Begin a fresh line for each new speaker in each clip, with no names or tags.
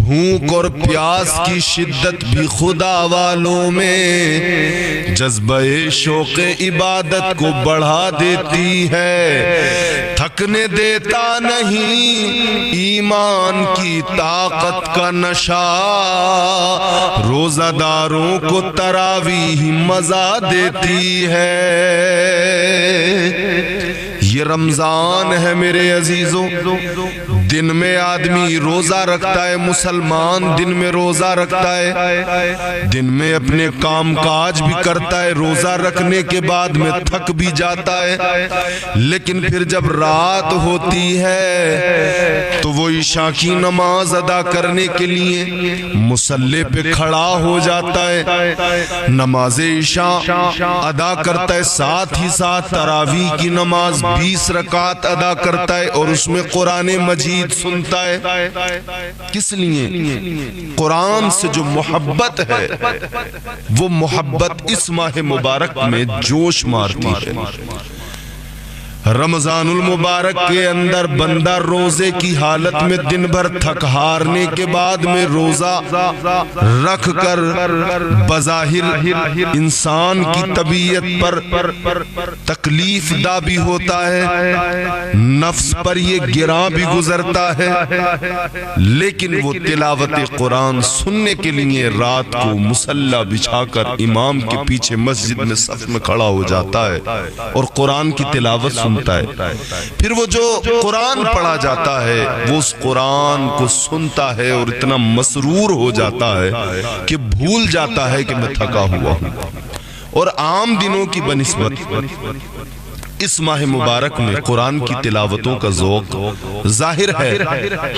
بھوک اور پیاس کی شدت بھی خدا والوں میں جذبہ شوق عبادت کو بڑھا دیتی ہے. تھکنے دیتا نہیں ایمان کی طاقت کا نشہ, روزہ داروں کو تراویح مزہ دیتی ہے. یہ رمضان ہے میرے عزیزوں, دن میں آدمی روزہ رکھتا ہے, مسلمان دن میں روزہ رکھتا ہے, دن میں اپنے کام کاج بھی کرتا ہے, روزہ رکھنے کے بعد میں تھک بھی جاتا ہے, لیکن پھر جب رات ہوتی ہے تو وہ عشاء کی نماز ادا کرنے کے لیے مصلی پہ کھڑا ہو جاتا ہے, نماز عشاء ادا کرتا ہے, ساتھ ہی ساتھ تراویح کی نماز 20 رکعت ادا کرتا ہے, اور اس میں قرآن مجید سنتا ہے. کس لیے؟ قرآن سے جو محبت ہے وہ محبت اس ماہ مبارک میں جوش مارتی ہے. رمضان المبارک کے اندر بندہ روزے کی حالت میں دن بھر تھک ہارنے کے بعد میں روزہ رکھ کر بظاہر انسان کی طبیعت پر تکلیف دہ بھی ہوتا ہے, نفس پر یہ گراں بھی گزرتا ہے, لیکن وہ تلاوت قرآن سننے کے لیے رات کو مصلی بچھا کر امام کے پیچھے مسجد میں صف میں کھڑا ہو جاتا ہے اور قرآن کی تلاوت سنتا ہے. پھر وہ جو قرآن پڑھا جاتا ہے وہ اس قرآن کو سنتا ہے اور اتنا مسرور ہو جاتا ہے کہ بھول جاتا ہے کہ میں تھکا ہوا ہوں. اور عام دنوں کی بنسبت اس ماہ مبارک میں قرآن کی تلاوتوں کا ذوق ظاہر ہے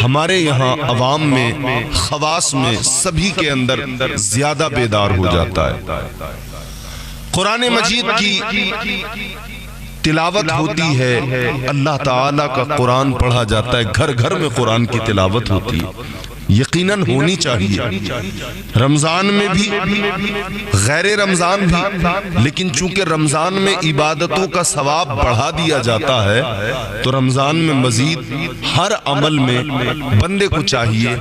ہمارے یہاں عوام میں, خواص میں, سبھی کے اندر زیادہ بیدار ہو جاتا ہے. قرآن مجید کی تلاوت ہوتی ہے, اللہ تعالیٰ کا قرآن پڑھا جاتا ہے, گھر گھر میں قرآن کی تلاوت ہوتی ہے, یقیناً ہونی چاہیے. رمضان میں بھی, غیر رمضان بھی, لیکن چونکہ رمضان میں عبادتوں کا ثواب بڑھا دیا جاتا ہے تو رمضان میں مزید ہر عمل میں بندے کو چاہیے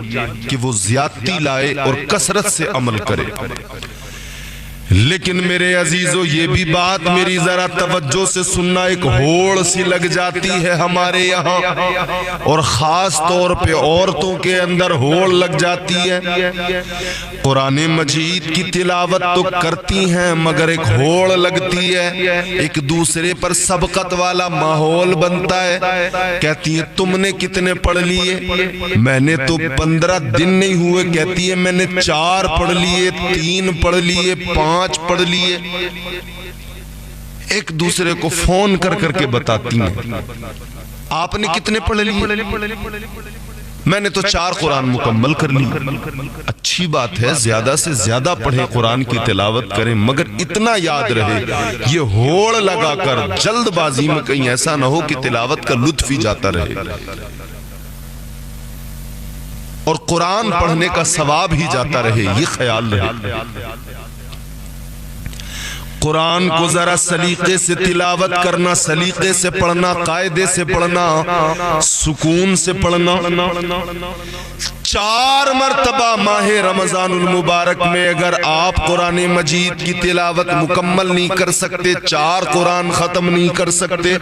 کہ وہ زیادتی لائے اور کثرت سے عمل کرے. لیکن میرے عزیزو یہ بھی بات میری ذرا توجہ سے سننا, ایک ہوڑ سی لگ جاتی ہے ہمارے یہاں, اور خاص طور پہ عورتوں کے اندر ہوڑ لگ جاتی ہے. قرآن مجید کی تلاوت تو کرتی ہیں مگر ایک ہوڑ لگتی ہے, ایک دوسرے پر سبقت والا ماحول بنتا ہے. کہتی ہے تم نے کتنے پڑھ لیے؟ میں نے تو 15 دن نہیں ہوئے. کہتی ہے میں نے 4 پڑھ لیے, 3 پڑھ لیے, 5 پڑھ لیے. ایک دوسرے کو فون کر کر کے بتاتی ہیں آپ نے کتنے پڑھ لیے؟ میں نے تو 4 قرآن مکمل کر لی. اچھی بات ہے, زیادہ سے زیادہ پڑھیں, قرآن کی تلاوت کریں, مگر اتنا یاد رہے یہ ہوڑ لگا کر جلد بازی میں کہیں ایسا نہ ہو کہ تلاوت کا لطف ہی جاتا رہے اور قرآن پڑھنے کا ثواب ہی جاتا رہے. یہ خیال رہے. قرآن کو ذرا سلیقے سے تلاوت کرنا, سلیقے سے پڑھنا, قاعدے سے پڑھنا, سکون سے پڑھنا. 4 مرتبہ ماہ رمضان المبارک میں اگر آپ قرآن مجید کی تلاوت مکمل نہیں کر سکتے, 4 قرآن ختم نہیں کر سکتے,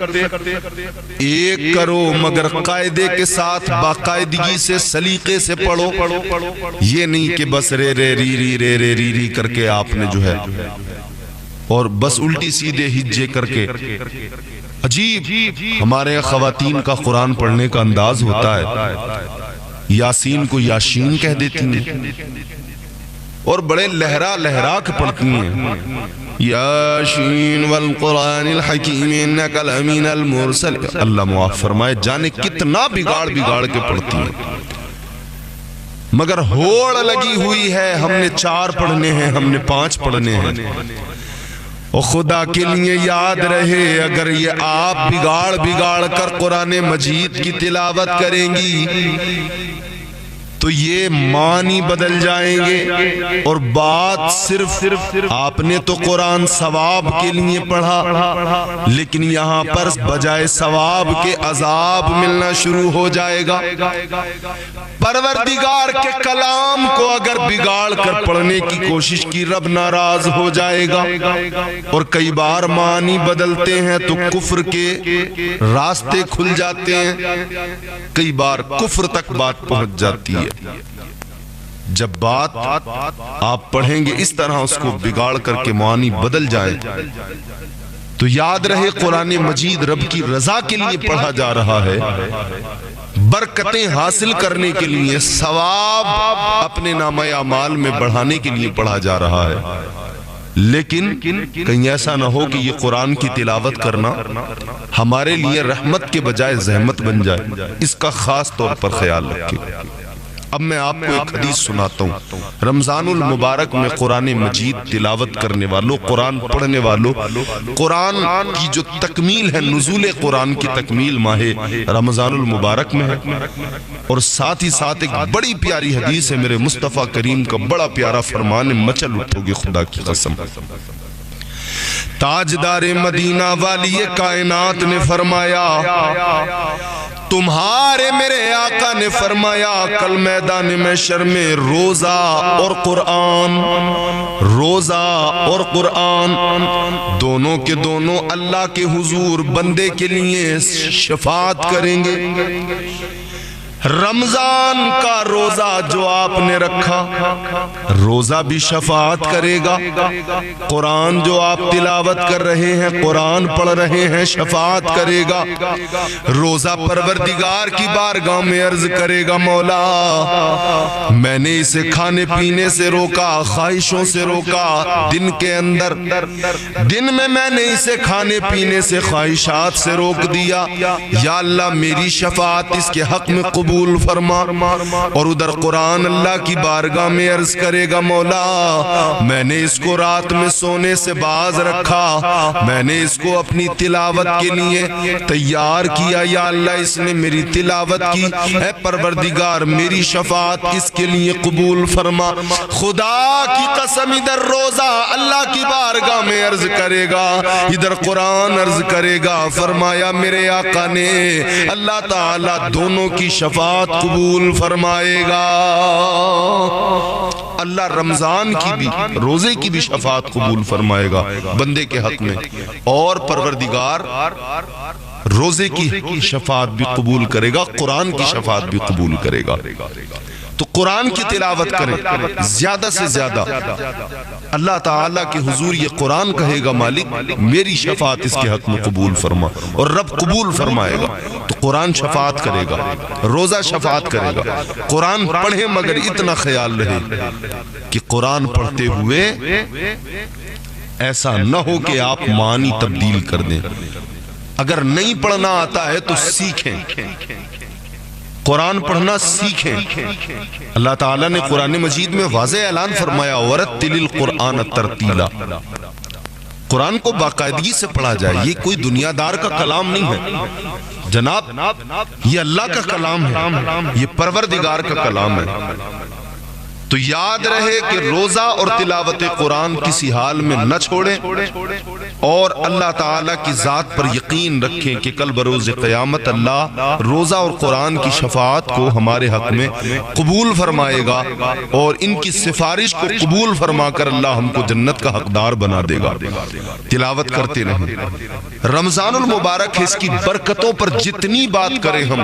1 کرو مگر قاعدے کے ساتھ, باقاعدگی سے, سلیقے سے پڑھو. یہ نہیں کہ بس رے رے ری ری رے رے ری ری کر کے آپ نے جو ہے اور بس الٹی سیدھے ہجے کر کے. عجیب ہمارے خواتین کا قرآن پڑھنے کا انداز ہوتا ہے, یاسین کو یاشین کہہ دیتی ہیں اور بڑے لہرا لہرا کے پڑھتی ہیں. یاشین والقرآن الحکیم انک الامین المرسل. اللہ معاف فرمائے, جانے کتنا بگاڑ بگاڑ کے پڑھتی ہیں, مگر ہوڑ لگی ہوئی ہے ہم نے 4 پڑھنے ہیں, ہم نے 5 پڑھنے ہیں. اور خدا کے لیے یاد رہے اگر یہ آپ بگاڑ بگاڑ کر قرآن مجید کی تلاوت کریں گی تو یہ معنی بدل جائیں گے، اور بات صرف آپ نے تو قرآن ثواب کے لیے پڑھا، لیکن یہاں پر بجائے ثواب کے عذاب ملنا شروع ہو جائے گا۔ پروردگار کے کلام کو اگر بگاڑ کر پڑھنے کی کوشش کی، رب ناراض ہو جائے گا۔ اور کئی بار معنی بدلتے ہیں تو کفر کے راستے کھل جاتے ہیں، کئی بار کفر تک بات پہنچ جاتی ہے۔ جب بات آپ پڑھیں گے اس طرح اس کو بگاڑ کر کے معنی بدل جائے تو یاد رہے قرآن مجید رب کی رضا کے لیے پڑھا جا رہا ہے، برکتیں حاصل کرنے کے لیے، ثواب اپنے نامہ اعمال میں بڑھانے کے لیے پڑھا جا رہا ہے۔ لیکن کہیں ایسا نہ ہو کہ یہ قرآن کی تلاوت کرنا ہمارے لیے رحمت کے بجائے زحمت بن جائے، اس کا خاص طور پر خیال رکھیں۔ اب میں آپ کو ایک حدیث سناتا ہوں۔ رمضان المبارک میں قرآن مجید تلاوت کرنے والوں، قرآن پڑھنے والوں، قرآن کی جو تکمیل ہے، نزول قرآن کی تکمیل ماہ رمضان المبارک میں ہے۔ اور ساتھ ہی ساتھ ایک بڑی پیاری حدیث ہے میرے مصطفیٰ کریم کا، بڑا پیارا فرمان ہے، مچل اٹھو گے خدا کی قسم۔ تاجدار مدینہ والی کائنات نے فرمایا، تمہارے میرے آقا نے فرمایا، کل میدان محشر میں روزہ اور قرآن، روزہ اور قرآن دونوں کے دونوں اللہ کے حضور بندے کے لیے شفاعت کریں گے۔ رمضان کا روزہ جو آپ نے رکھا، روزہ بھی شفاعت کرے گا۔ قرآن جو آپ تلاوت کر رہے ہیں، قرآن پڑھ رہے ہیں، شفاعت کرے گا۔ روزہ پروردگار کی بارگاہ میں عرض کرے گا، مولا میں نے اسے کھانے پینے سے روکا، خواہشوں سے روکا، دن کے اندر دن میں نے اسے کھانے پینے سے، خواہشات سے روک دیا، یا اللہ میری شفاعت اس کے حق میں قبول فرما۔ اور ادھر قرآن اللہ کی بارگاہ میں عرض کرے گا، مولا میں نے اس کو رات میں سونے سے باز رکھا، میں نے اس کو اپنی تلاوت کے لیے تیار کیا، یا اللہ اس نے میری تلاوت کی، اے پروردگار میری شفاعت اس کے لیے قبول فرما۔ خدا کی قسم ادھر روزہ اللہ کی بارگاہ میں عرض کرے گا، ادھر قرآن عرض کرے گا، فرمایا میرے آقا نے اللہ تعالیٰ دونوں کی شفاعت قبول فرمائے گا۔ اللہ رمضان کی بھی، روزے کی بھی شفاعت قبول فرمائے گا بندے کے حق میں، اور پروردگار روزے کی شفاعت بھی قبول کرے گا، قرآن کی شفاعت بھی قبول کرے گا۔ تو قرآن کی تلاوت کریں زیادہ سے زیادہ، اللہ تعالیٰ کے حضور یہ قرآن کہے گا، مالک میری شفاعت اس کے حق میں قبول فرما، اور رب قبول فرمائے گا۔ تو قرآن شفاعت کرے گا، روزہ شفاعت کرے گا۔ قرآن پڑھیں مگر اتنا خیال رہے کہ قرآن پڑھتے ہوئے ایسا نہ ہو کہ آپ معنی تبدیل کر دیں۔ اگر نہیں پڑھنا آتا ہے تو سیکھیں، قرآن پڑھنا سیکھیں۔ اللہ تعالیٰ نے قرآن مجید میں واضح اعلان فرمایا، وَرَتِّلِ الْقُرْآنَ تَرْتِيلًا، قرآن کو باقاعدگی سے پڑھا جائے۔ یہ کوئی دنیا دار کا کلام نہیں ہے جناب، یہ اللہ کا کلام ہے، یہ پروردگار کا کلام ہے۔ تو یاد رہے کہ روزہ اور تلاوت قرآن کسی حال میں نہ چھوڑیں، اور اللہ تعالیٰ کی ذات پر یقین رکھیں کہ کل بروز قیامت اللہ روزہ اور قرآن کی شفاعت کو ہمارے حق میں قبول فرمائے گا، اور ان کی سفارش کو قبول فرما کر اللہ ہم کو جنت کا حقدار بنا دے گا۔ تلاوت کرتے رہیں۔ رمضان المبارک ہے، اس کی برکتوں پر جتنی بات کریں ہم،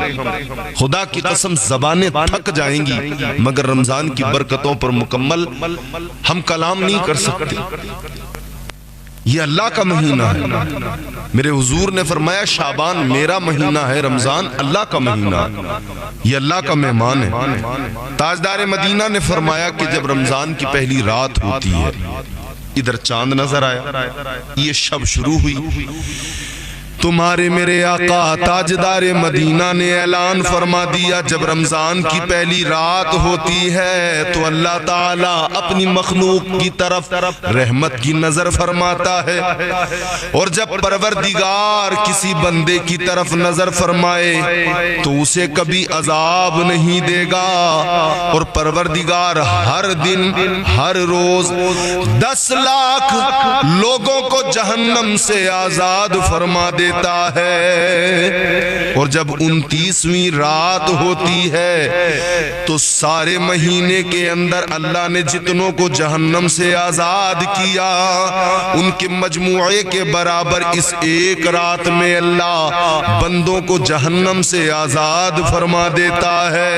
خدا کی قسم زبانیں تھک جائیں گی، مگر رمضان کی برکتوں پر مکمل ہم کلام نہیں کر سکتے۔ یہ اللہ کا مہینہ ہے، میرے حضور نے فرمایا شعبان میرا مہینہ ہے، رمضان اللہ کا مہینہ ہے، یہ اللہ کا مہمان ہے۔ تاجدار مدینہ نے فرمایا کہ جب رمضان کی پہلی رات ہوتی ہے، ادھر چاند نظر آیا، یہ شب شروع ہوئی، تمہارے میرے آقا تاجدار مدینہ نے اعلان فرما دیا جب رمضان کی پہلی رات ہوتی ہے تو اللہ تعالیٰ اپنی مخلوق کی طرف رحمت کی نظر فرماتا ہے، اور جب پروردگار کسی بندے کی طرف نظر فرمائے تو اسے کبھی عذاب نہیں دے گا، اور پروردگار ہر دن ہر روز 10 لاکھ لوگوں کو جہنم سے آزاد فرما دیتا ہے، اور جب 29ویں رات ہوتی ہے تو سارے مہینے کے اندر اللہ نے جتنوں کو جہنم سے آزاد کیا ان کے مجموعے کے برابر اس ایک رات میں اللہ بندوں کو جہنم سے آزاد فرما دیتا ہے۔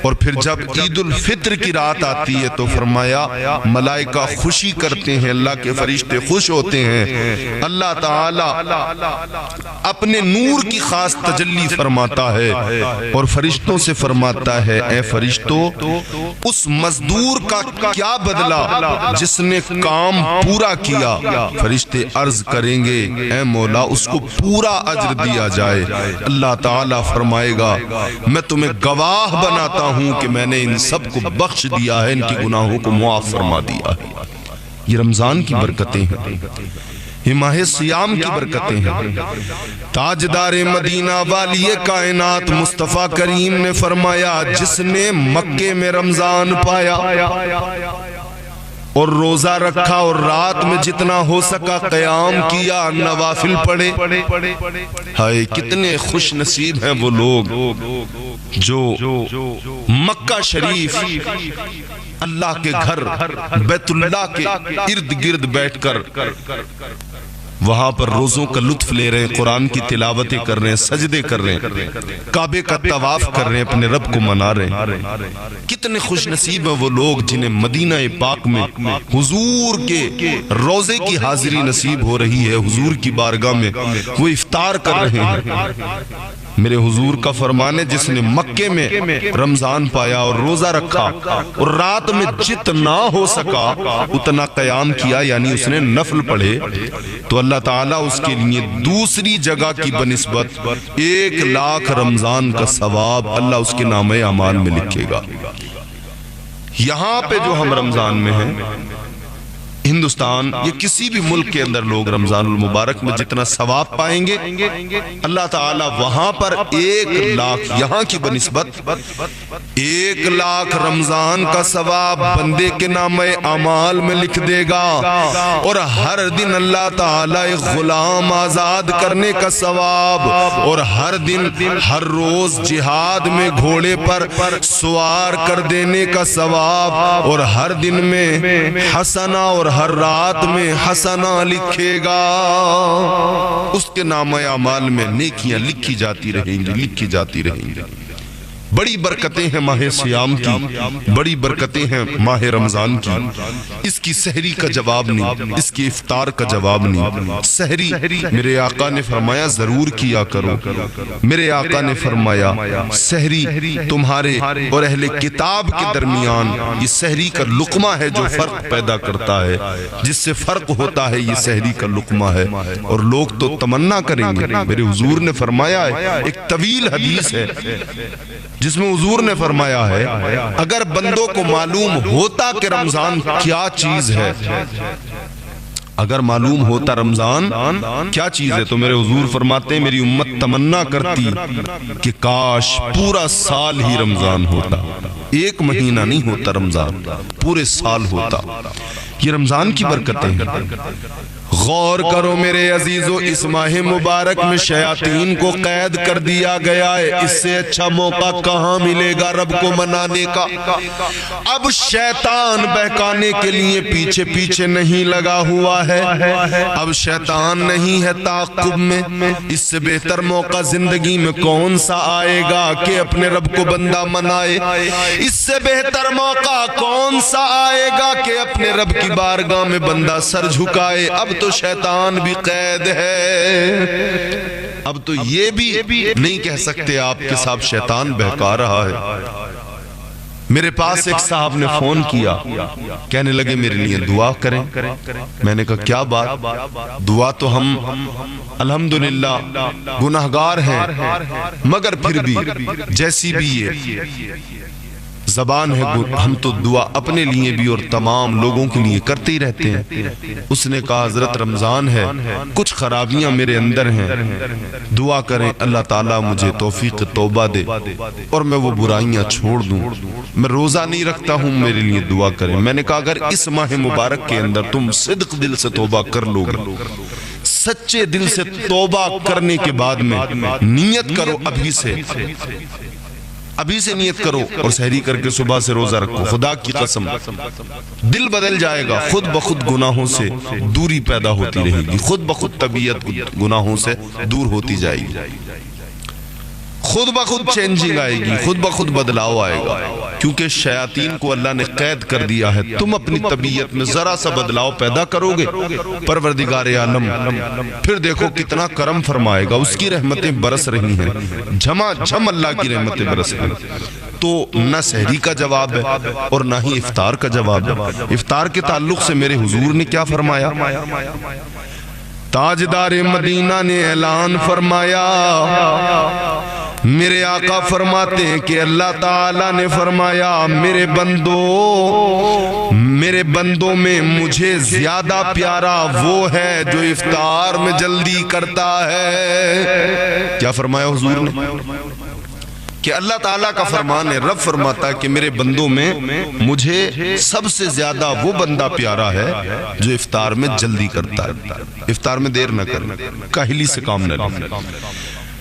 اور پھر جب عید الفطر کی رات آتی ہے تو فرمایا ملائکہ خوشی کرتے ہیں، اللہ کے فرشتے خوش ہوتے ہیں، اللہ تعالی اپنے نور کی خاص تجلی فرماتا ہے اور فرشتوں سے فرماتا ہے اے فرشتوں اس مزدور کا کیا بدلہ جس نے کام پورا کیا؟ فرشتے عرض کریں گے اے مولا اس کو پورا اجر دیا جائے۔ اللہ تعالی فرمائے گا میں تمہیں گواہ بناتا ہوں کہ میں نے ان سب کو بخش دیا ہے، ان کی گناہوں کو معاف فرما دیا ہے۔ یہ رمضان کی برکتیں ہیں، یہ ماہ سیام کی برکتیں ہیں۔ تاجدار مدینہ والی کائنات مصطفیٰ کریم نے فرمایا جس نے مکے میں رمضان پایا اور روزہ رکھا اور رات میں جتنا ہو سکا قیام کیا، نوافل پڑھے، ہائے کتنے خوش نصیب ہیں وہ لوگ جو مکہ شریف اللہ کے گھر بیت اللہ کے ارد گرد بیٹھ کر وہاں پر روزوں کا لطف لے رہے ہیں، قرآن کی تلاوتیں کر رہے ہیں، سجدے کر رہے ہیں، کعبے کا طواف کر رہے ہیں، اپنے رب کو منا رہے ہیں۔ کتنے خوش نصیب ہیں وہ لوگ جنہیں مدینہ پاک میں حضور کے روزے کی حاضری نصیب ہو رہی ہے، حضور کی بارگاہ میں وہ افطار کر رہے ہیں۔ میرے حضور کا فرمان ہے جس نے مکے میں رمضان پایا اور روزہ رکھا اور رات میں جتنا ہو سکا اتنا قیام کیا، یعنی اس نے نفل پڑھے، تو اللہ تعالیٰ اس کے لیے دوسری جگہ کی بنسبت 1 لاکھ رمضان کا ثواب اللہ اس کے نامہ اعمال میں لکھے گا۔ یہاں پہ جو ہم رمضان میں ہیں ہندوستان یا کسی بھی ملک کے اندر لوگ رمضان المبارک میں جتنا ثواب پائیں گے اللہ تعالیٰ وہاں پر 1 لاکھ یہاں کی بنسبت 1 لاکھ رمضان کا ثواب بندے کے نامہ اعمال میں لکھ دے گا، اور ہر دن اللہ تعالیٰ ایک غلام آزاد کرنے کا ثواب، اور ہر دن ہر روز جہاد میں گھوڑے پر سوار کر دینے کا ثواب، اور ہر دن میں حسنہ اور ہر رات میں حسنہ لکھے گا۔ اس کے نامہ اعمال میں نیکیاں لکھی جاتی رہیں گی، لکھی جاتی رہیں گی۔ بڑی برکتیں ہیں ماہ سیام کی، بڑی برکتیں ہیں ماہ رمضان کی۔ اس کی سحری کا جواب نہیں، اس کی افطار کا جواب نہیں۔ سحری میرے آقا نے فرمایا ضرور کیا کرو، میرے آقا نے فرمایا سحری تمہارے اور اہل کتاب کے درمیان یہ سحری کا لقمہ ہے جو فرق پیدا کرتا ہے، جس سے فرق ہوتا ہے یہ سحری کا لقمہ ہے۔ اور لوگ تو تمنا کریں گے، میرے حضور نے فرمایا ہے، ایک طویل حدیث ہے جس میں حضور نے فرمایا ہے اگر بندوں کو معلوم ہوتا کہ رمضان کیا چیز ہے، اگر معلوم ہوتا رمضان کیا چیز ہے، تو میرے حضور فرماتے ہیں میری امت تمنا کرتی کہ کاش پورا سال ہی رمضان ہوتا، 1 مہینہ نہیں ہوتا رمضان، پورے سال ہوتا۔ یہ رمضان کی برکتیں ہیں۔ غور کرو میرے عزیزو، اس ماہ مبارک میں شیاطین کو قید کر دیا گیا ہے، اس سے اچھا موقع کہاں ملے گا رب کو منانے کا؟ اب شیطان بہکانے کے لیے پیچھے پیچھے نہیں لگا ہوا ہے، اب شیطان نہیں ہے تعاقب میں۔ اس سے بہتر موقع زندگی میں کون سا آئے گا کہ اپنے رب کو بندہ منائے؟ اس سے بہتر موقع کون سا آئے گا کہ اپنے رب کی بارگاہ میں بندہ سر جھکائے؟ اب تو شیطان بھی قید ہے، اب تو یہ بھی نہیں کہہ سکتے آپ کے ساتھ شیطان بہکا رہا ہے۔ میرے پاس ایک صاحب نے فون کیا، کہنے لگے میرے لیے دعا کریں۔ میں نے کہا کیا بات؟ دعا تو ہم الحمدللہ گناہگار ہیں، مگر پھر بھی جیسی بھی یہ زبان ہے ہم تو دعا اپنے لیے بھی اور تمام لوگوں کے لیے کرتے ہی رہتے ہیں۔ اس نے کہا حضرت رمضان ہے، کچھ خرابیاں میرے اندر ہیں، دعا کریں اللہ تعالیٰ مجھے توفیق توبہ دے اور میں وہ برائیاں چھوڑ دوں۔ میں روزہ نہیں رکھتا ہوں، میرے لیے دعا کریں۔ میں نے کہا اگر اس ماہ مبارک کے اندر تم صدق دل سے توبہ کر لو گے، سچے دل سے توبہ کرنے کے بعد میں نیت کرو، ابھی سے نیت کرو اور سحری کر کے صبح سے روزہ رکھو، خدا کی قسم دل بدل جائے گا، خود بخود گناہوں سے دوری پیدا ہوتی رہے گی، خود بخود طبیعت گناہوں سے دور ہوتی جائے گی، خود بخود چینجنگ آئے گی، خود بخود بدلاؤ آئے گا، کیونکہ شیاطین کو اللہ نے قید کر دیا ہے۔ تم اپنی طبیعت میں ذرا سا بدلاؤ پیدا کرو گے، پروردگار عالم پھر دیکھو کتنا کرم فرمائے گا، اس کی رحمتیں برس رہی ہیں، جھما جھم اللہ کی رحمتیں برس رہی ہیں۔ تو نہ سحری کا جواب ہے اور نہ ہی افطار کا جواب ہے۔ افطار کے تعلق سے میرے حضور نے کیا فرمایا؟ تاجدار مدینہ نے اعلان فرمایا، میرے آقا فرماتے ہیں کہ اللہ تعالیٰ نے فرمایا میرے بندوں میں مجھے زیادہ پیارا وہ ہے جو افطار میں جلدی کرتا ہے۔ کیا فرمایا حضور نے؟ کہ اللہ تعالیٰ کا فرمان ہے، رب فرماتا ہے کہ میرے بندوں میں مجھے سب سے زیادہ وہ بندہ پیارا ہے جو افطار میں جلدی کرتا ہے، افطار میں دیر نہ کرے، کاہلی سے کام نہ لے۔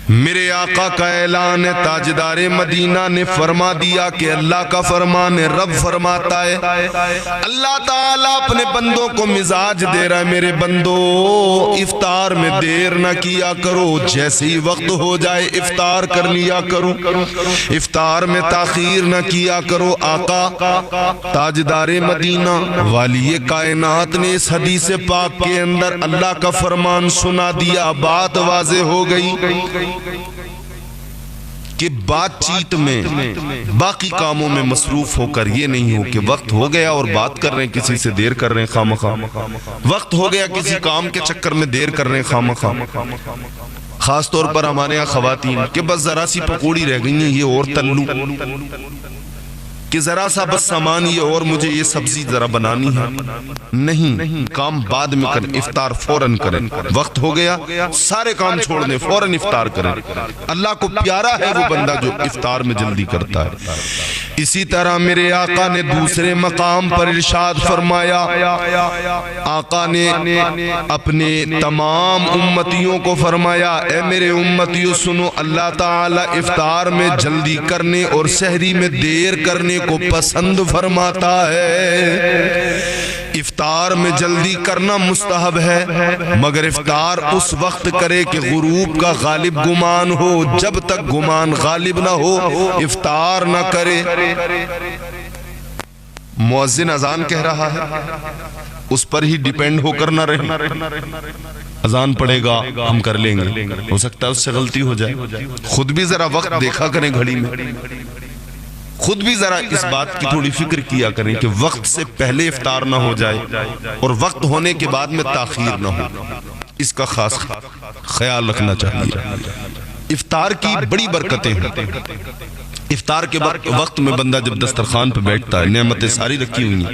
میرے آقا کا اعلان ہے، تاجدار مدینہ نے فرما دیا کہ اللہ کا فرمان ہے، رب فرماتا ہے، اللہ تعالیٰ اپنے بندوں کو مزاج دے رہا ہے، میرے بندو افطار میں دیر نہ کیا کرو، جیسے ہی وقت ہو جائے افطار کر لیا کرو، افطار میں تاخیر نہ کیا کرو۔ آقا تاجدار مدینہ والی کائنات نے اس حدیث پاک کے اندر اللہ کا فرمان سنا دیا، بات واضح ہو گئی کہ بات چیت میں باقی کاموں میں مصروف ہو کر یہ نہیں ہو کہ وقت ہو گیا اور بات کر رہے ہیں، کسی سے دیر کر رہے ہیں خامخواہ، وقت ہو گیا کسی کام کے چکر میں دیر کر رہے ہیں خامخواہ۔ خاص طور پر ہمارے یہاں خواتین کہ بس ذرا سی پکوڑی رہ گئی ہیں، یہ اور تلو، کہ ذرا سا بس سامان یہ اور مجھے یہ سبزی ذرا بنانی ہے، نہیں، کام بعد میں کریں، افطار فوراً کریں، وقت ہو گیا سارے کام چھوڑ دیں، فوراً افطار کریں۔ اللہ کو پیارا ہے وہ بندہ جو افطار میں جلدی کرتا ہے۔ اسی طرح میرے آقا نے دوسرے مقام پر ارشاد فرمایا، آقا نے اپنے تمام امتیوں کو فرمایا، اے میرے امتیوں سنو، اللہ تعالیٰ افطار میں جلدی کرنے اور سحری میں دیر کرنے کو پسند فرماتا ہے۔ افطار میں جلدی کرنا مستحب ہے، مگر افطار اس وقت کرے کہ غروب کا غالب گمان ہو، جب تک گمان غالب نہ ہو افطار نہ کرے۔ مؤذن اذان کہہ رہا ہے، اس پر ہی ڈیپینڈ ہو کر نہ رہے، اذان پڑے گا ہم کر لیں گے، ہو سکتا ہے اس سے غلطی ہو جائے، خود بھی ذرا وقت دیکھا کریں گھڑی میں، خود بھی ذرا اس بات کی تھوڑی فکر کیا کریں کہ وقت سے پہلے افطار نہ ہو جائے اور وقت ہونے کے بعد میں تاخیر نہ ہو، اس کا خاص خیال رکھنا چاہیے۔ افطار کی بڑی برکتیں ہیں۔ افطار کے وقت میں بندہ جب دسترخوان پہ بیٹھتا ہے، نعمتیں ساری رکھی ہوئی ہیں،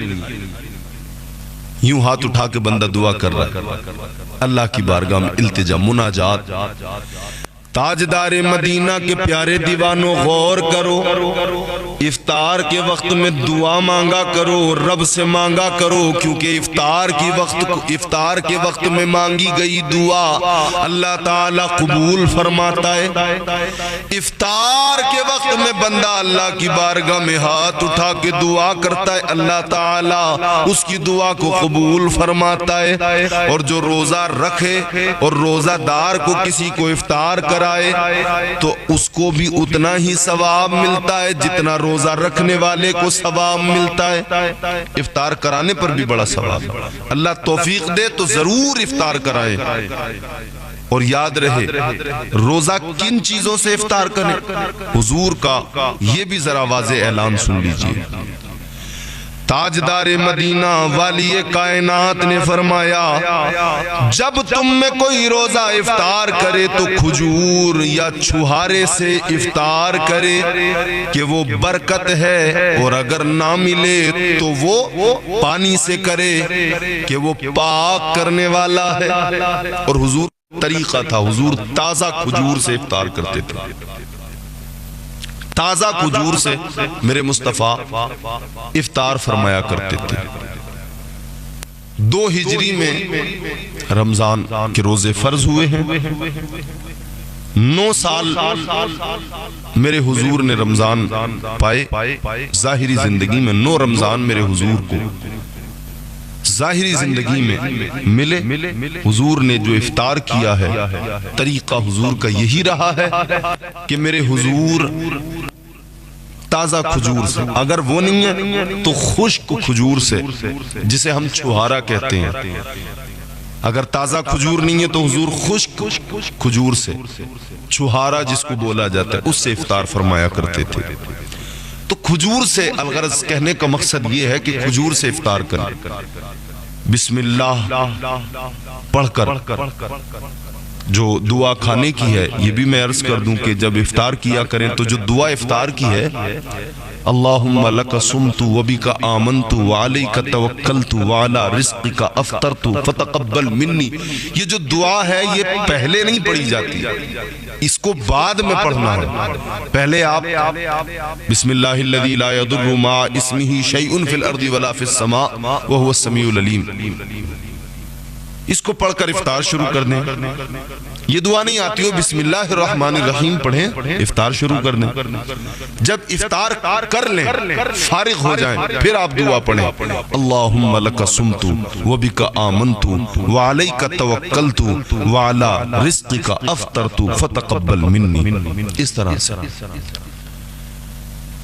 یوں ہاتھ اٹھا کے بندہ دعا کر رہا ہے، اللہ کی بارگاہ میں التجا، مناجات۔ تاجدار مدینہ کے پیارے دیوانوں غور کرو، افطار کے وقت میں دعا مانگا کرو، رب سے مانگا کرو، کیونکہ افطار کے وقت میں مانگی گئی دعا اللہ تعالیٰ قبول فرماتا ہے۔ افطار کے وقت میں بندہ اللہ کی بارگاہ میں ہاتھ اٹھا کے دعا کرتا ہے، اللہ تعالیٰ اس کی دعا کو قبول فرماتا ہے۔ اور جو روزہ رکھے اور روزہ دار کو کسی کو افطار کرائے تو اس کو بھی اتنا ہی ثواب ملتا ہے جتنا روزہ رکھنے والے کو ثواب ملتا ہے۔ افطار کرانے پر بھی بڑا ثواب ہے، اللہ توفیق دے تو ضرور افطار کرائے۔ اور یاد رہے روزہ کن چیزوں سے افطار کریں، حضور کا یہ بھی ذرا واضح اعلان سن لیجئے۔ تاجدار مدینہ والی کائنات نے فرمایا جب تم میں کوئی روزہ افطار کرے تو کھجور یا چھہارے سے افطار کرے کہ وہ برکت ہے، اور اگر نہ ملے تو وہ پانی سے کرے کہ وہ پاک کرنے والا ہے۔ اور حضور طریقہ تھا، حضور تازہ کھجور سے افطار کرتے تھے، تازہ کھجور سے میرے مصطفیٰ افطار فرمایا کرتے تھے۔ 2 ہجری میں رمضان کے روزے فرض ہوئے ہیں، 9 سال میرے حضور نے رمضان پائے، ظاہری زندگی میں 9 رمضان میرے حضور کو ظاہری زندگی میں ملے۔ حضور نے جو افطار کیا ہے طریقہ حضور کا یہی رہا ہے کہ میرے حضور تازہ کھجور سے، اگر وہ نہیں ہے تو خشک کھجور سے جسے ہم چھہارا کہتے ہیں، اگر تازہ کھجور نہیں ہے تو حضور خشک کھجور سے، چھہارا جس کو بولا جاتا ہے، اس سے افطار فرمایا کرتے تھے۔ تو کھجور سے الغرض کہنے کا مقصد یہ ہے کہ کھجور سے افطار کریں، بسم اللہ پڑھ کر جو دعا کھانے کی ہے، یہ بھی میں عرض کر دوں کہ جب افطار کیا کریں تو جو دعا افطار کی ہے، اللہم لک صمت وبک آمنت وعلیک توکلت وعلی رزقک افطرت فتقبل منی، یہ جو دعا ہے یہ پہلے نہیں پڑھی جاتی، اس کو بعد میں پڑھنا ہے۔ پہلے آپ بسم اللہ الذی لا یضر مع اسمہ شیء فی الارض ولا فی السماء وہو السمیع العلیم، اس کو پڑھ کر افطار شروع کر دیں۔ یہ دعا نہیں آتی ہو بسم اللہ الرحمن الرحیم پڑھیں، افطار شروع کر دیں۔ جب افطار کر لیں، فارغ ہو جائیں، پھر آپ دعا پڑھیں، اللہم لک صمت وبک آمنت وعلیک توکلت وعلی رزقک افطرت فتقبل منی، اس طرح سے۔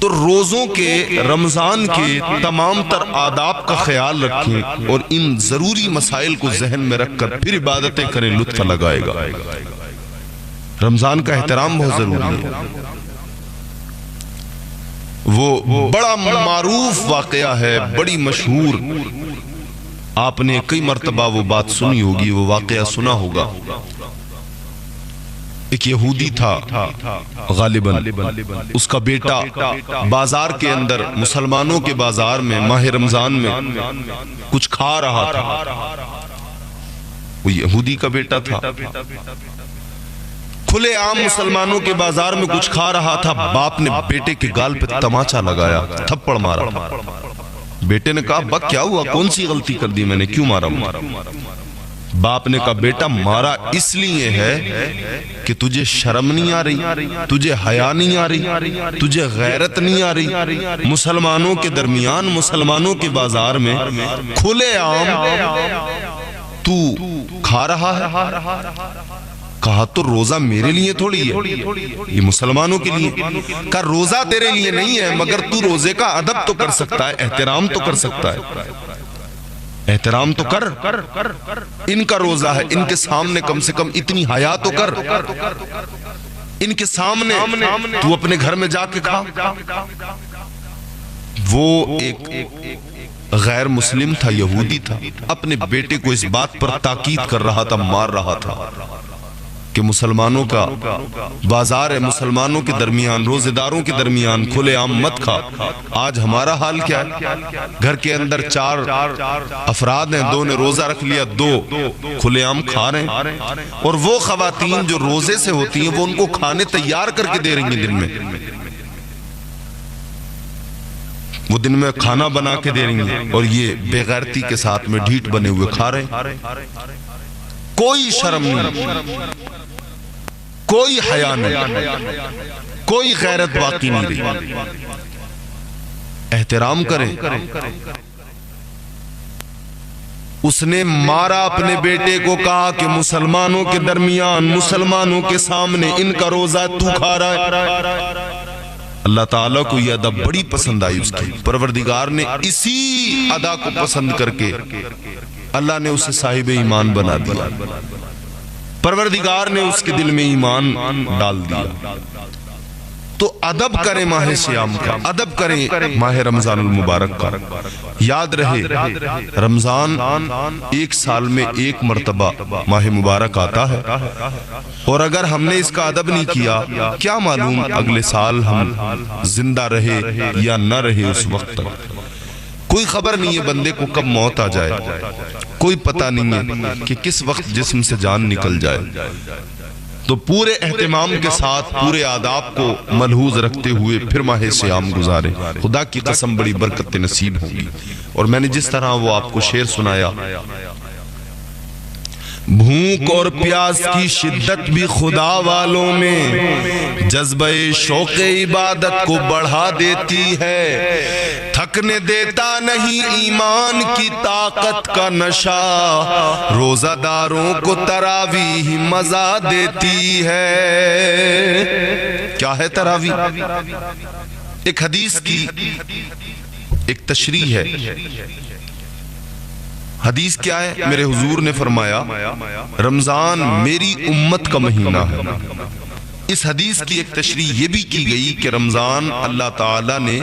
تو روزوں کے، رمضان کے تمام تر آداب کا خیال رکھیں اور ان ضروری مسائل کو ذہن میں رکھ کر پھر عبادتیں کریں، لطف لگائے گا۔ رمضان کا احترام بہت ضروری ہے۔ وہ بڑا معروف واقعہ ہے، بڑی مشہور، آپ نے کئی مرتبہ وہ بات سنی ہوگی، وہ واقعہ سنا ہوگا۔ ایک یہودی تھا غالباً، اس کا بیٹا بازار کے اندر، مسلمانوں کے بازار میں ماہ رمضان میں کچھ کھا رہا تھا، وہ یہودی کا بیٹا تھا، کھلے عام مسلمانوں کے بازار میں کچھ کھا رہا تھا۔ باپ نے بیٹے کے گال پہ تماچا لگایا، تھپڑ مارا۔ بیٹے نے کہا ابا کیا ہوا، کون سی غلطی کر دی میں نے، کیوں مارا مجھے؟ باپ نے کہا بیٹا مارا اس لیے ہے کہ تجھے شرم نہیں آ رہی، تجھے حیا نہیں آ رہی، تجھے غیرت نہیں آ رہی، مسلمانوں کے درمیان، مسلمانوں کے بازار میں کھلے عام تو کھا رہا ہے۔ کہا تو روزہ میرے لیے تھوڑی ہے، یہ مسلمانوں کے لیے۔ کہا روزہ تیرے لیے نہیں ہے، مگر تو روزے کا ادب تو کر سکتا ہے، احترام تو کر سکتا ہے، احترام تو کر، ان کا روزہ ہے، ان کے سامنے کم سے کم اتنی حیا تو کر، ان کے سامنے تو اپنے گھر میں جا کے کھا۔ وہ ایک غیر مسلم تھا، یہودی تھا، اپنے بیٹے کو اس بات پر تاکید کر رہا تھا، مار رہا تھا کہ مسلمانوں کا بازار ہے، مسلمانوں کے درمیان، روزے داروں کے درمیان کھلے عام مت کھا۔ آج ہمارا حال کیا ہے، گھر کے اندر 4 افراد ہیں، 2 نے روزہ رکھ لیا، 2 کھلے عام کھا رہے ہیں، اور وہ خواتین جو روزے سے ہوتی ہیں وہ ان کو کھانے تیار کر کے دے رہی ہیں، دن میں وہ دن میں کھانا بنا کے دے رہی ہیں، اور یہ بے غیرتی کے ساتھ میں ڈھیٹ بنے ہوئے کھا رہے ہیں۔ کوئی شرم نہیں، کوئی حیا نہیں، کوئی غیرت باقی نہیں رہی۔ احترام کریں۔ اس نے مارا اپنے بیٹے کو، کہا کہ مسلمانوں کے درمیان، مسلمانوں کے سامنے ان کا روزہ تو کھا رہا ہے۔ اللہ تعالیٰ کو یہ ادا بڑی پسند آئی، اس کی پروردگار نے اسی ادا کو پسند کر کے اللہ نے اسے صاحب ایمان بنا دیا۔ پروردگار نے اس کے دل میں ایمان ڈال دیا۔ تو ادب کریں ماہ سیام کا، ادب کریں ماہ رمضان المبارک کا۔ یاد رہے رمضان ایک سال میں ایک مرتبہ ماہ مبارک آتا ہے، اور اگر ہم نے اس کا ادب نہیں کیا، کیا معلوم اگلے سال ہم زندہ رہے یا نہ رہے اس وقت تک۔ کوئی خبر نہیں ہے بندے کو کب موت آ جائے، کوئی پتہ نہیں ہے کہ کس وقت جسم سے جان نکل جائے۔ تو پورے اہتمام کے ساتھ پورے آداب کو ملحوظ رکھتے ہوئے پھر ماہ سیام گزارے، خدا کی قسم بڑی برکت نصیب ہوں گی۔ اور میں نے جس طرح وہ آپ کو شعر سنایا، بھوک اور پیاس کی شدت بھی خدا والوں میں جذبہ شوق عبادت کو بڑھا دیتی ہے، تھکنے دیتا نہیں ایمان کی طاقت کا نشہ، روزہ داروں کو تراویح مزہ دیتی ہے۔ کیا ہے تراویح؟ ایک حدیث کی ایک تشریح ہے۔ حدیث کیا ہے؟ میرے حضور نے فرمایا رمضان میری امت کا مہینہ ہے۔ اس حدیث کی ایک تشریح یہ بھی کی گئی کہ رمضان اللہ تعالیٰ نے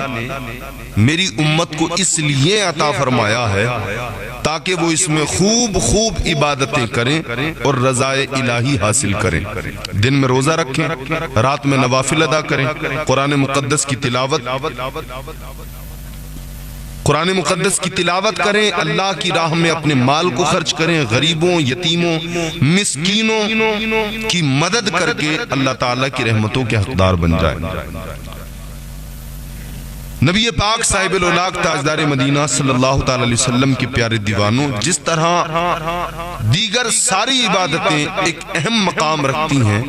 میری امت کو اس لیے عطا فرمایا ہے تاکہ وہ اس میں خوب خوب عبادتیں کریں اور رضائے الہی حاصل کریں۔ دن میں روزہ رکھیں، رات میں نوافل ادا کریں، قرآن مقدس کی تلاوت کریں، اللہ کی راہ میں اپنے مال کو خرچ کریں، غریبوں، یتیموں، مسکینوں کی مدد کر کے اللہ تعالیٰ کی رحمتوں کے حقدار بن جائیں۔ نبی پاک صاحب الاولاق تاجدار مدینہ صلی اللہ تعالی علیہ وسلم کے پیارے دیوانوں، جس طرح دیگر ساری عبادتیں ایک اہم مقام رکھتی ہیں،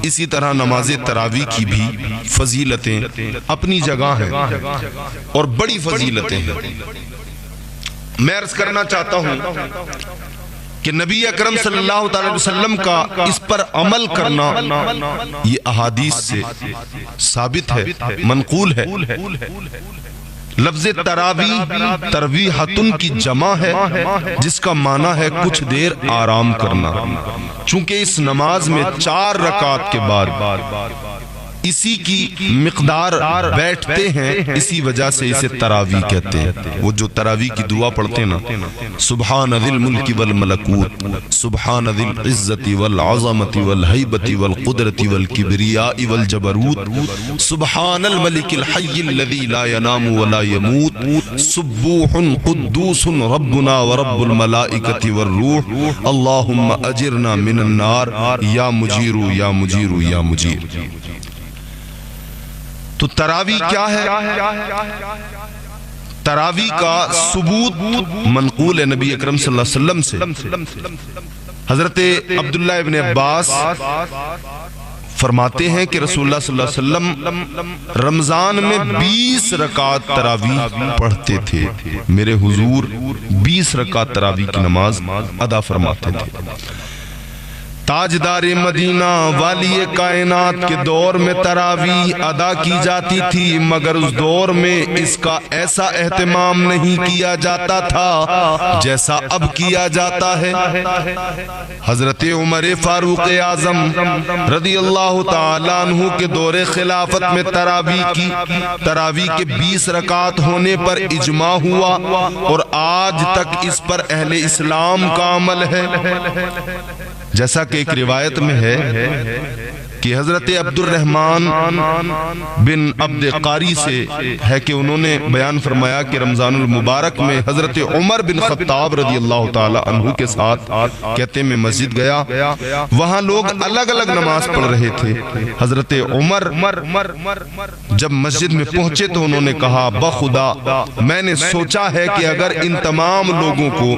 اسی طرح نماز تراویح کی بھی فضیلتیں اپنی جگہ ہیں اور بڑی فضیلتیں ہیں۔ میں عرض کرنا چاہتا ہوں کہ نبی اکرم صلی اللہ تعالی وسلم کا اس پر عمل کرنا یہ احادیث سے ثابت ہے، منقول ہے۔ لفظ تراویح ترویحتن کی جمع ہے، جس کا معنی ہے کچھ دیر آرام کرنا۔ چونکہ اس نماز میں 4 رکعت کے بعد اسی کی مقدار بیٹھتے ہیں، اسی وجہ سے اسے تراویح کہتے ہیں۔ وہ جو تراویح کی دعا پڑھتے ہیں نا، سبحان ذی الملک والملکوت، سبحان ذی العزت والعظمت والہیبت والقدرت والکبریاء والجبروت، سبحان الملک الحی الذی لا ینام ولا یموت، سبوح قدوس ربنا ورب الملائکۃ والروح، اللہم اجرنا من النار یا مجیر یا مجیر یا مجیر۔ تو تراویح کیا ہے؟ تراویح کا ثبوت منقول ہے نبی اکرم صلی اللہ علیہ وسلم سے۔ حضرت عبداللہ ابن عباس فرماتے ہیں کہ رسول اللہ صلی اللہ علیہ وسلم رمضان میں 20 رکعت تراویح پڑھتے تھے۔ میرے حضور 20 رکعت تراویح کی نماز ادا فرماتے تھے۔ تاجدار مدینہ والی کائنات کے دور میں تراویح ادا کی جاتی تھی، مگر اس دور میں اس کا ایسا اہتمام نہیں کیا جاتا تھا جیسا اب کیا جاتا ہے۔ حضرت عمر فاروق اعظم رضی اللہ تعالیٰ عنہ کے دور خلافت میں تراویح کے 20 رکعت ہونے پر اجماع ہوا، اور آج تک اس پر اہل اسلام کا عمل ہے۔ جیسا کہ ایک روایت میں ہے کہ حضرت عبد الرحمن بن عبد قاری سے ہے کہ انہوں نے بیان فرمایا کہ رمضان المبارک میں حضرت عمر بن خطاب رضی اللہ تعالی عنہ کے ساتھ کہتے میں مسجد گیا، وہاں لوگ الگ الگ نماز پڑھ رہے تھے۔ حضرت عمر جب مسجد میں پہنچے تو انہوں نے کہا بخدا میں نے سوچا ہے کہ اگر ان تمام لوگوں کو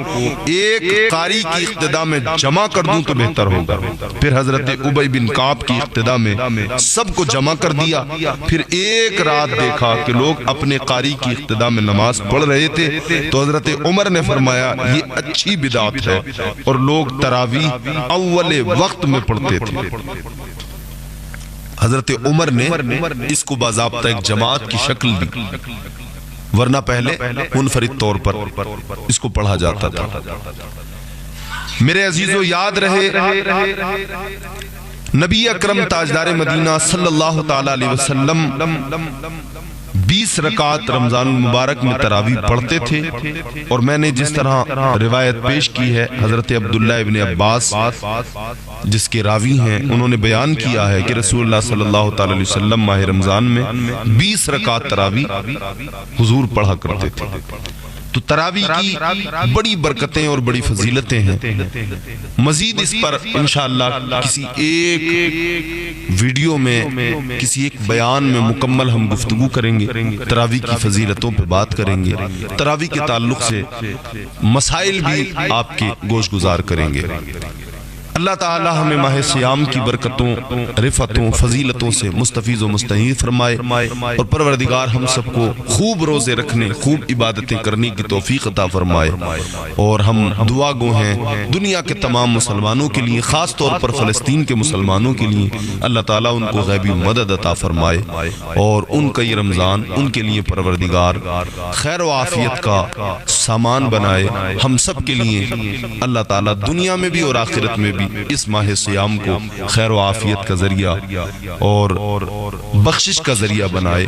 ایک قاری کی اقتداء میں جمع کر دوں تو بہتر ہوگا۔ پھر حضرت ابی بن کعب کی اقتداء میں سب کو جمع کر دیا۔ پھر ایک رات دیکھا کہ لوگ اپنے قاری کی اقتداء میں نماز پڑھ رہے تھے، تو حضرت عمر نے فرمایا یہ اچھی بدعت ہے، اور لوگ تراویح اول وقت میں پڑھتے تھے۔ حضرت عمر نے اس کو باضابطہ ایک جماعت کی شکل دی، ورنہ پہلے منفرد طور پر اس کو پڑھا جاتا تھا۔ میرے عزیزو یاد رہے نبی اکرم تاجدار مدینہ صلی اللہ تعالی علیہ وسلم 20 رکعت رمضان المبارک میں تراویح پڑھتے تھے، اور میں نے جس طرح روایت پیش کی ہے حضرت عبداللہ ابن عباس جس کے راوی ہیں، انہوں نے بیان کیا ہے کہ رسول اللہ صلی اللہ تعالی علیہ وسلم ماہ رمضان میں 20 رکعت تراویح حضور پڑھا کرتے تھے۔ تو تراویح کی بڑی برکتیں اور بڑی فضیلتیں ہیں۔ مزید اس پر انشاءاللہ کسی ایک ویڈیو میں، کسی ایک بیان میں مکمل ہم گفتگو کریں گے، تراویح کی فضیلتوں پہ بات کریں گے، تراویح کے تعلق سے مسائل بھی آپ کے گوش گزار کریں گے۔ اللہ تعالی ہمیں ماہ سیام کی برکتوں، رفعتوں، فضیلتوں سے مستفیض و مستعین فرمائے، اور پروردگار ہم سب کو خوب روزے رکھنے، خوب عبادتیں کرنے کی توفیق عطا فرمائے۔ اور ہم دعا گو ہیں دنیا کے تمام مسلمانوں کے لیے، خاص طور پر فلسطین کے مسلمانوں کے لیے، اللہ تعالیٰ ان کو غیبی مدد عطا فرمائے، اور ان کا یہ رمضان ان کے لیے پروردگار خیر و عافیت کا سامان بنائے۔ ہم سب کے لیے اللہ تعالیٰ دنیا میں بھی اور آخرت میں بھی اس ماہ سیام کو خیر و عافیت کا ذریعہ اور بخشش کا ذریعہ بنائے۔